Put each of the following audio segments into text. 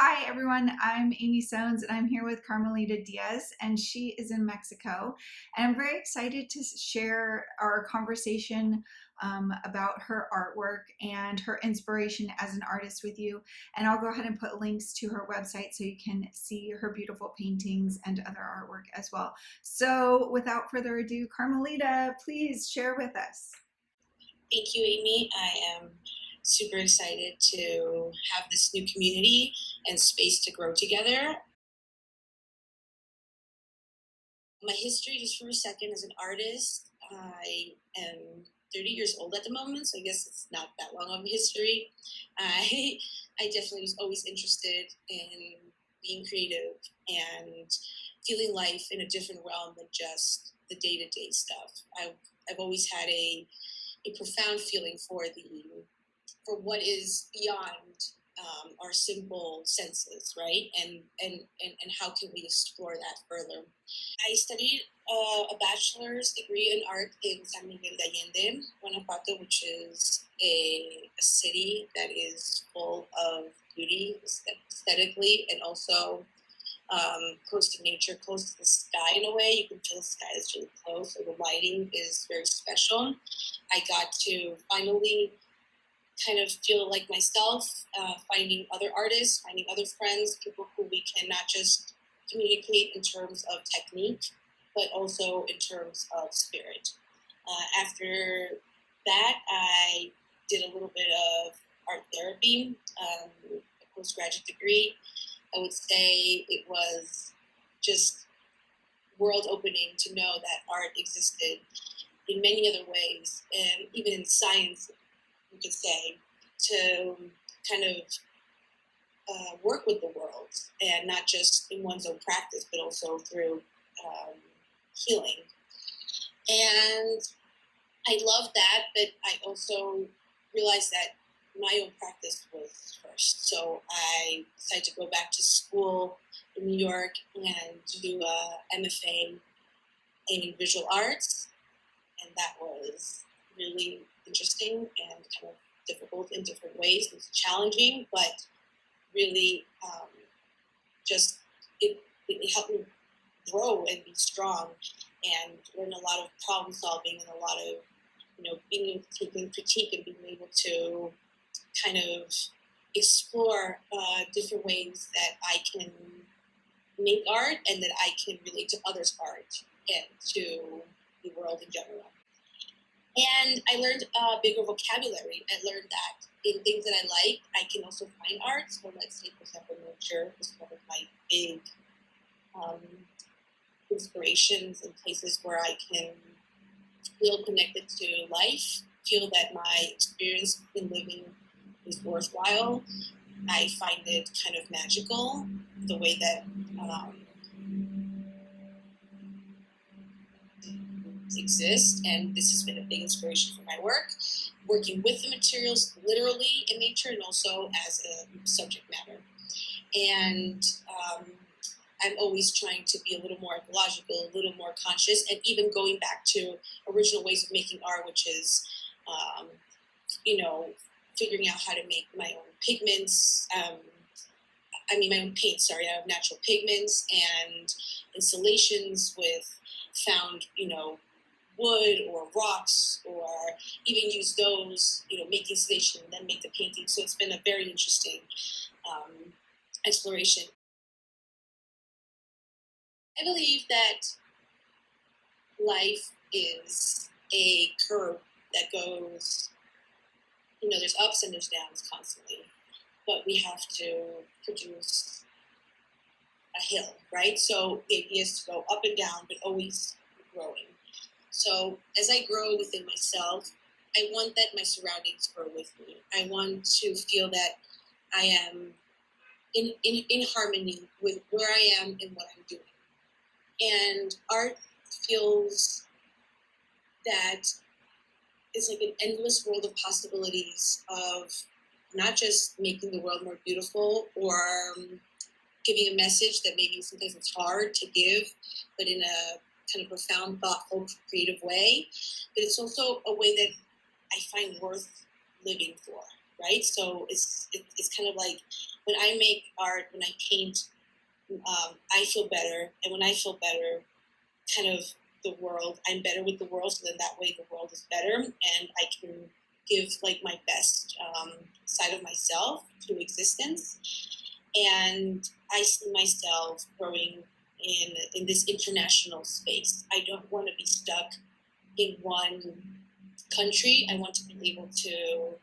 Hi everyone, I'm Aimee Sones and I'm here with Carmelita Diaz and she is in Mexico. And I'm very excited to share our conversation about her artwork and her inspiration as an artist with you. And I'll go ahead and put links to her website so you can see her beautiful paintings and other artwork as well. So without further ado, Carmelita, please share with us. Thank you, Aimee. I am super excited to have this new community and space to grow together. My history, just for a second, as an artist, I am 30 years old at the moment, so I guess it's not that long of a history. I, I definitely was always interested in being creative and feeling life in a different realm than just the day-to-day stuff. I've always had a profound feeling for what is beyond our simple senses, right? And how can we explore that further? I studied a bachelor's degree in art in San Miguel de Allende, Guanajuato, which is a city that is full of beauty aesthetically and also close to nature, close to the sky in a way. You can feel the sky is really close, so the lighting is very special. I got to finally kind of feel like myself, finding other artists, finding other friends, people who we can not just communicate in terms of technique, but also in terms of spirit. After that, I did a little bit of art therapy, a postgraduate degree. I would say it was just world opening to know that art existed in many other ways, and even in science, you could say, to kind of work with the world, and not just in one's own practice, but also through healing. And I love that, but I also realized that my own practice was first. So I decided to go back to school in New York and do a MFA in visual arts, and that was really interesting and kind of difficult in different ways. It was challenging, but really just it helped me grow and be strong and learn a lot of problem solving and a lot of being able to take in critique and being able to kind of explore different ways that I can make art and that I can relate to others' art and to the world in general. And I learned a bigger vocabulary. I learned that in things that I like, I can also find art. So let's say, for example, nature is one of my big um, inspirations and places where I can feel connected to life, feel that my experience in living is worthwhile. I find it kind of magical, the way that exist, and this has been a big inspiration for my work, working with the materials literally in nature and also as a subject matter. And I'm always trying to be a little more ecological, a little more conscious, and even going back to original ways of making art, which is, figuring out how to make my own pigments. My own paint, sorry, I have natural pigments and installations with found, wood or rocks, or even use those, make the installation and then make the painting. So it's been a very interesting exploration. I believe that life is a curve that goes, there's ups and there's downs constantly, but we have to produce a hill, right? So the idea is to go up and down, but always growing. So as I grow within myself, I want that my surroundings grow with me. I want to feel that I am in harmony with where I am and what I'm doing. And art feels that it's like an endless world of possibilities of not just making the world more beautiful or giving a message that maybe sometimes it's hard to give, but in a kind of profound, thoughtful, creative way. But it's also a way that I find worth living for, right? So it's kind of like when I make art, when I paint, I feel better, and when I feel better, kind of the world, I'm better with the world, so then that way the world is better, and I can give like my best side of myself to existence. And I see myself growing in this international space. I don't want to be stuck in one country. I want to be able to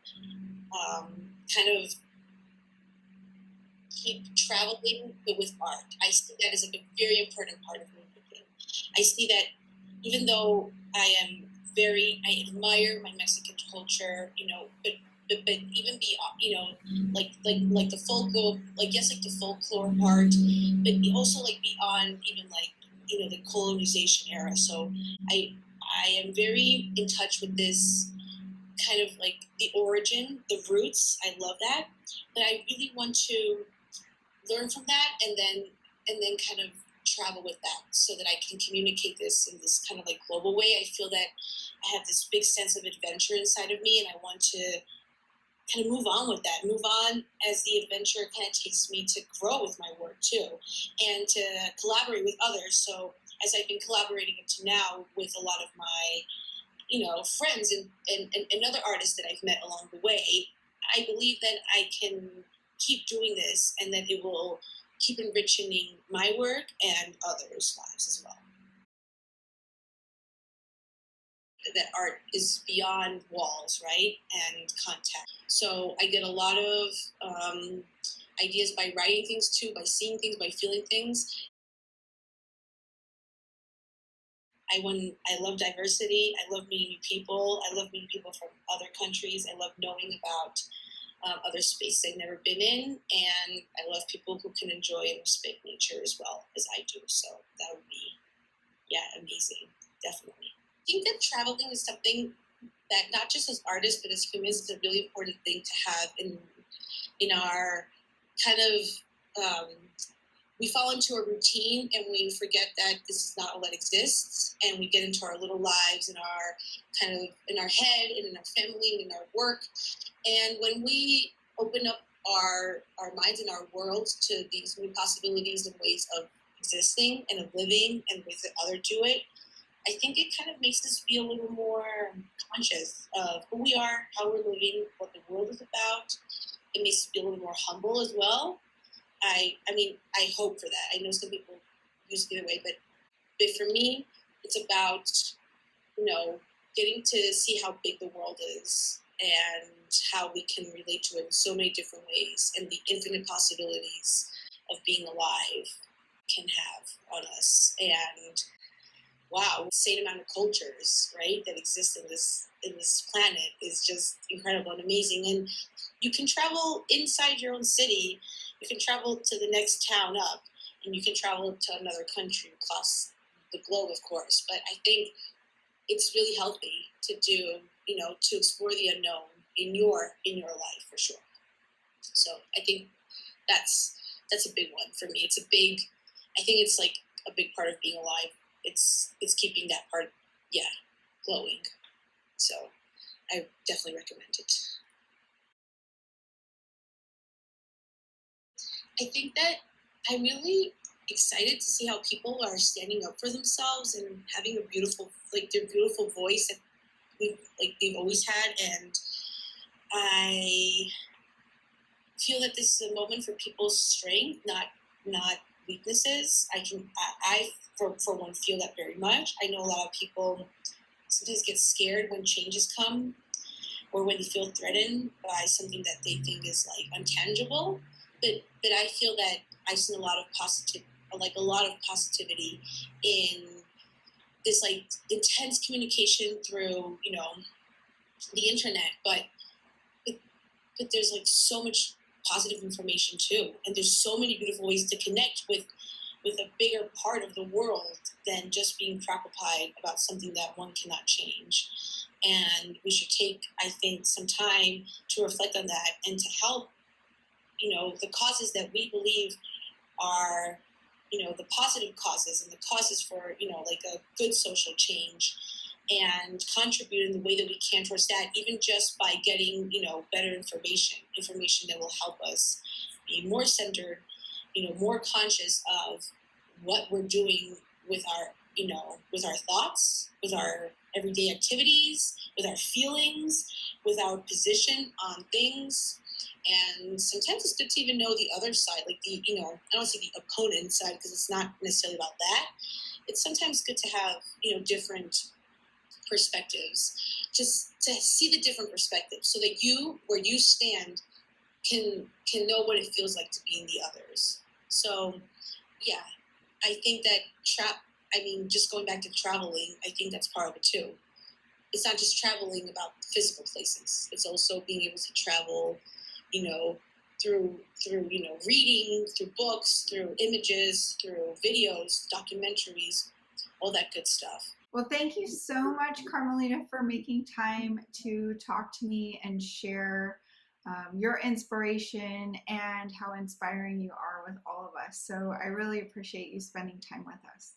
kind of keep traveling with art. I see that as a very important part of me. I see that even though I admire my Mexican culture, but even beyond, like the folklore, like yes, like the folklore part, but also like beyond even like the colonization era. So I am very in touch with this kind of like the origin, the roots. I love that, but I really want to learn from that and then kind of travel with that so that I can communicate this in this kind of like global way. I feel that I have this big sense of adventure inside of me, and I want to kind of move on with that, move on as the adventure kind of takes me to grow with my work too, and to collaborate with others. So as I've been collaborating up to now with a lot of my friends and other artists that I've met along the way, I believe that I can keep doing this and that it will keep enriching my work and others' lives as well. That art is beyond walls, right? And contact. So I get a lot of ideas by writing things too, by seeing things, by feeling things. I love diversity. I love meeting new people. I love meeting people from other countries. I love knowing about other spaces I've never been in, and I love people who can enjoy and respect nature as well as I do. So that would be, yeah, amazing, definitely. I think that traveling is something that not just as artists but as humans is a really important thing to have in our kind of we fall into a routine and we forget that this is not all that exists, and we get into our little lives and our kind of in our head and in our family and in our work. And when we open up our minds and our worlds to these new possibilities and ways of existing and of living and ways that others do it, I think it kind of makes us feel a little more conscious of who we are, how we're living, what the world is about. It makes us feel a little more humble as well. I mean, I hope for that. I know some people use it the other way, but for me, it's about, getting to see how big the world is and how we can relate to it in so many different ways, and the infinite possibilities of being alive can have on us. And wow, insane amount of cultures, right, that exist in this planet is just incredible and amazing. And you can travel inside your own city, you can travel to the next town up, and you can travel to another country across the globe, of course. But I think it's really healthy to do, to explore the unknown in your life for sure. So I think that's a big one for me. I think it's like a big part of being alive. It's keeping that part, yeah, glowing. So I definitely recommend it. I think that I'm really excited to see how people are standing up for themselves and having a beautiful, like their beautiful voice that they've always had. And I feel that this is a moment for people's strength, not weaknesses. I for one feel that very much. I know a lot of people sometimes get scared when changes come or when they feel threatened by something that they think is like untangible. But I feel that I've seen a lot of positivity in this like intense communication through the internet, but there's like so much positive information too, and there's so many beautiful ways to connect with a bigger part of the world than just being preoccupied about something that one cannot change. And we should take, I think, some time to reflect on that and to help the causes that we believe are the positive causes and the causes for like a good social change, and contribute in the way that we can towards that, even just by getting, better information that will help us be more centered, more conscious of what we're doing with our, with our thoughts, with our everyday activities, with our feelings, with our position on things. And sometimes it's good to even know the other side, like I don't say the opponent side because it's not necessarily about that. It's sometimes good to have, different perspectives, just to see the different perspectives so that you, where you stand, can know what it feels like to be in the others. So yeah, I think that just going back to traveling, I think that's part of it too. It's not just traveling about physical places. It's also being able to travel, you know, through reading, through books, through images, through videos, documentaries, all that good stuff. Well, thank you so much, Carmelita, for making time to talk to me and share your inspiration and how inspiring you are with all of us. So I really appreciate you spending time with us.